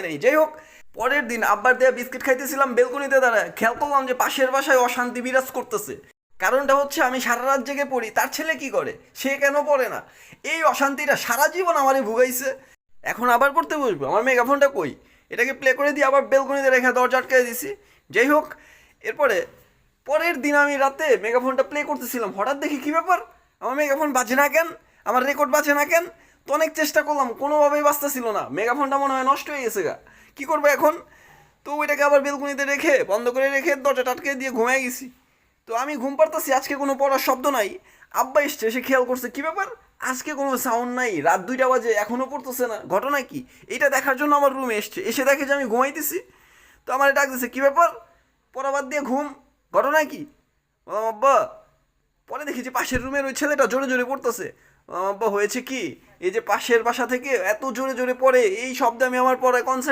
নেই। যাই হোক, পরের দিন আব্বার দেয়া বিস্কিট খাইতেছিলাম বেলকনিতে দাঁড়ায়, খেয়াল করলাম যে পাশের বাসায় অশান্তি বিরাজ করতেছে। কারণটা হচ্ছে আমি সারা রাত জেগে পড়ি, তার ছেলে কি করে, সে কেন পড়ে না? এই অশান্তিটা সারা জীবন আমারে ভুগাইছে। এখন আবার পড়তে বসবো, আমার মেগাফোনটা কই? এটাকে প্লে করে দিয়ে আবার বেলকনিতে রেখে দরজা আটকাই দিছি। যাই হোক, এরপরে পরের দিন আমি রাতে মেগাফোনটা প্লে করতেছিলাম, হঠাৎ দেখি কি ব্যাপার, আমার মেগাফোন বাজে না কেন, আমার রেকর্ড বাজে না কেন? তো অনেক চেষ্টা করলাম, কোনোভাবেই বাজতেছিল না। মেগাফোনটা মনে হয় নষ্ট হয়ে গেছে গা, কী করবো এখন? তো ওইটাকে আবার বেলকুনিতে রেখে বন্ধ করে রেখে দরজা টাটকে দিয়ে ঘুমিয়ে গেছি। তো আমি ঘুম পাড়তাছি, আজকে কোনো পড়ার শব্দ নাই। আব্বা এসছে, এসে খেয়াল করছে কি ব্যাপার, আজকে কোনো সাউন্ড নাই, রাত 2টা বাজে এখনও পড়তেছে না, ঘটনা কি? এটা দেখার জন্য আমার রুমে এসছে, এসে দেখে যে আমি ঘুমাইতেছি। তো আমার ডাক দিছে, কী ব্যাপার, পড়া বাদ দিয়ে ঘুম, ঘটনা কি? বললাম আব্বা, পরে দেখি যে পাশের রুমের ওই ছেলেটা জোরে জোরে পড়তেছে। বললাম আব্বা, হয়েছে কি, এই যে পাশের বাসা থেকে এত জোরে জোরে পড়ে, এই শব্দে আমি আমার পড়ায় কনসেন্ট্রেট